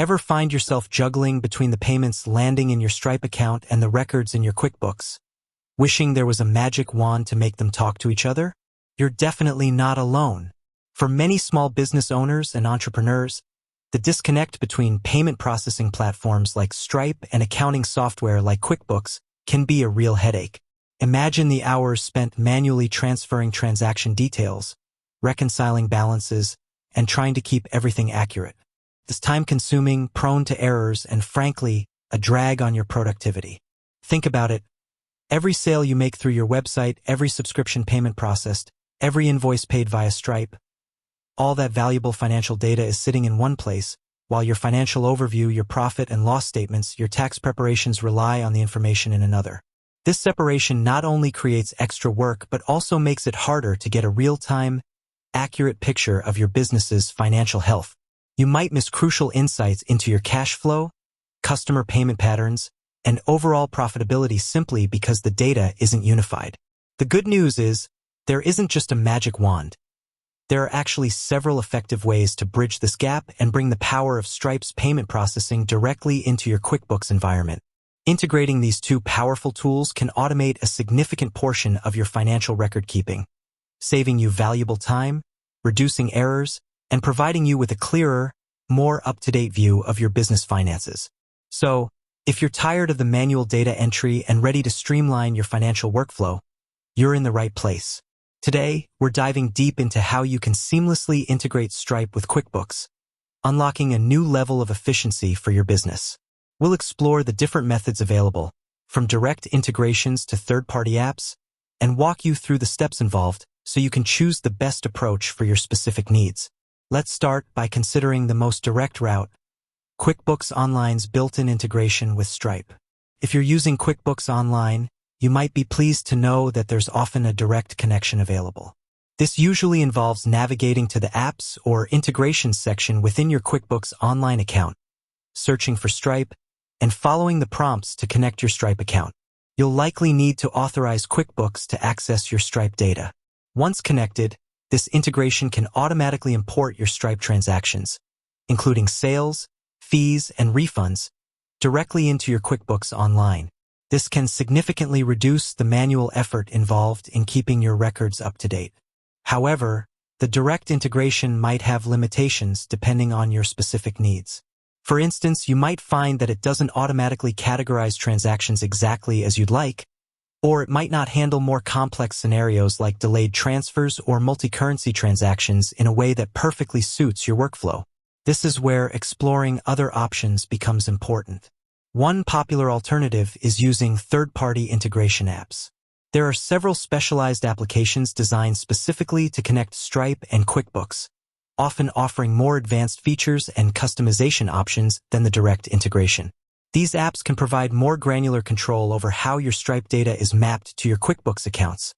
Ever find yourself juggling between the payments landing in your Stripe account and the records in your QuickBooks, wishing there was a magic wand to make them talk to each other? You're definitely not alone. For many small business owners and entrepreneurs, the disconnect between payment processing platforms like Stripe and accounting software like QuickBooks can be a real headache. Imagine the hours spent manually transferring transaction details, reconciling balances, and trying to keep everything accurate. It's time-consuming, prone to errors, and frankly, a drag on your productivity. Think about it. Every sale you make through your website, every subscription payment processed, every invoice paid via Stripe, all that valuable financial data is sitting in one place, while your financial overview, your profit and loss statements, your tax preparations rely on the information in another. This separation not only creates extra work, but also makes it harder to get a real-time, accurate picture of your business's financial health. You might miss crucial insights into your cash flow, customer payment patterns, and overall profitability simply because the data isn't unified. The good news is, there isn't just a magic wand. There are actually several effective ways to bridge this gap and bring the power of Stripe's payment processing directly into your QuickBooks environment. Integrating these two powerful tools can automate a significant portion of your financial record keeping, saving you valuable time, reducing errors, and providing you with a clearer, more up-to-date view of your business finances. So, if you're tired of the manual data entry and ready to streamline your financial workflow, you're in the right place. Today, we're diving deep into how you can seamlessly integrate Stripe with QuickBooks, unlocking a new level of efficiency for your business. We'll explore the different methods available, from direct integrations to third-party apps, and walk you through the steps involved so you can choose the best approach for your specific needs. Let's start by considering the most direct route, QuickBooks Online's built-in integration with Stripe. If you're using QuickBooks Online, you might be pleased to know that there's often a direct connection available. This usually involves navigating to the Apps or Integrations section within your QuickBooks Online account, searching for Stripe, and following the prompts to connect your Stripe account. You'll likely need to authorize QuickBooks to access your Stripe data. Once connected, this integration can automatically import your Stripe transactions, including sales, fees, and refunds, directly into your QuickBooks Online. This can significantly reduce the manual effort involved in keeping your records up to date. However, the direct integration might have limitations depending on your specific needs. For instance, you might find that it doesn't automatically categorize transactions exactly as you'd like, or it might not handle more complex scenarios like delayed transfers or multi-currency transactions in a way that perfectly suits your workflow. This is where exploring other options becomes important. One popular alternative is using third-party integration apps. There are several specialized applications designed specifically to connect Stripe and QuickBooks, often offering more advanced features and customization options than the direct integration. These apps can provide more granular control over how your Stripe data is mapped to your QuickBooks accounts,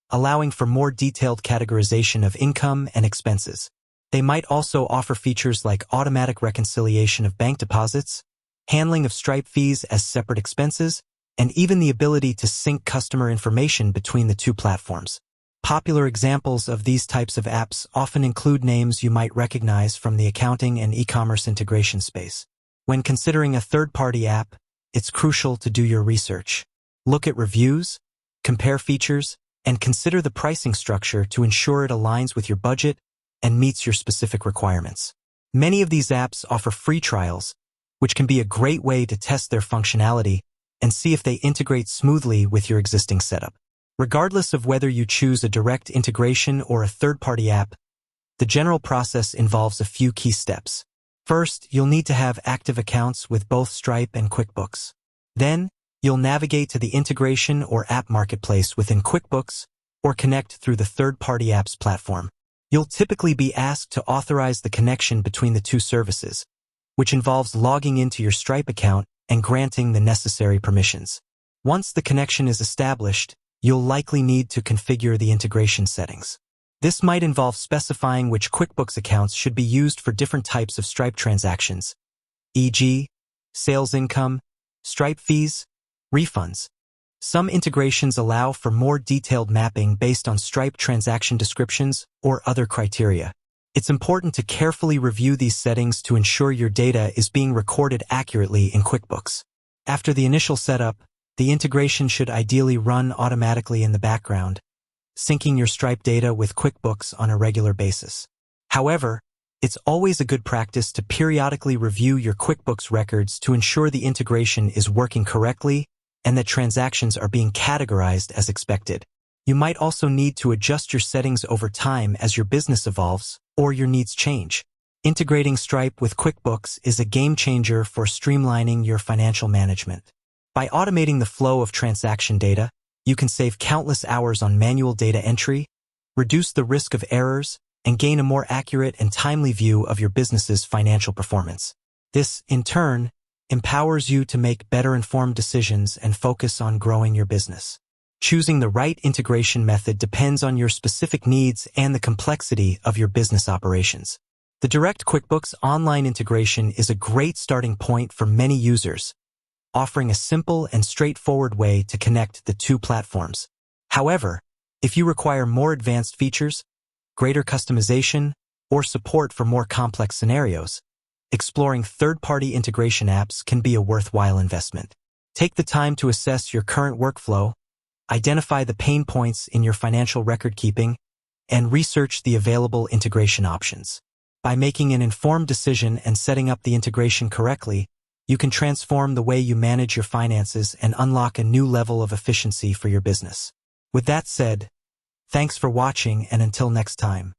allowing for more detailed categorization of income and expenses. They might also offer features like automatic reconciliation of bank deposits, handling of Stripe fees as separate expenses, and even the ability to sync customer information between the two platforms. Popular examples of these types of apps often include names you might recognize from the accounting and e-commerce integration space. When considering a third-party app, it's crucial to do your research. Look at reviews, compare features, and consider the pricing structure to ensure it aligns with your budget and meets your specific requirements. Many of these apps offer free trials, which can be a great way to test their functionality and see if they integrate smoothly with your existing setup. Regardless of whether you choose a direct integration or a third-party app, the general process involves a few key steps. First, you'll need to have active accounts with both Stripe and QuickBooks. Then, you'll navigate to the integration or app marketplace within QuickBooks or connect through the third-party apps platform. You'll typically be asked to authorize the connection between the two services, which involves logging into your Stripe account and granting the necessary permissions. Once the connection is established, you'll likely need to configure the integration settings. This might involve specifying which QuickBooks accounts should be used for different types of Stripe transactions, e.g., sales income, Stripe fees, refunds. Some integrations allow for more detailed mapping based on Stripe transaction descriptions or other criteria. It's important to carefully review these settings to ensure your data is being recorded accurately in QuickBooks. After the initial setup, the integration should ideally run automatically in the background, syncing your Stripe data with QuickBooks on a regular basis. However, it's always a good practice to periodically review your QuickBooks records to ensure the integration is working correctly and that transactions are being categorized as expected. You might also need to adjust your settings over time as your business evolves or your needs change. Integrating Stripe with QuickBooks is a game changer for streamlining your financial management. By automating the flow of transaction data, you can save countless hours on manual data entry, reduce the risk of errors, and gain a more accurate and timely view of your business's financial performance. This, in turn, empowers you to make better-informed decisions and focus on growing your business. Choosing the right integration method depends on your specific needs and the complexity of your business operations. The direct QuickBooks online integration is a great starting point for many users, offering a simple and straightforward way to connect the two platforms. However, if you require more advanced features, greater customization, or support for more complex scenarios, exploring third-party integration apps can be a worthwhile investment. Take the time to assess your current workflow, identify the pain points in your financial record keeping, and research the available integration options. By making an informed decision and setting up the integration correctly, you can transform the way you manage your finances and unlock a new level of efficiency for your business. With that said, thanks for watching, and until next time.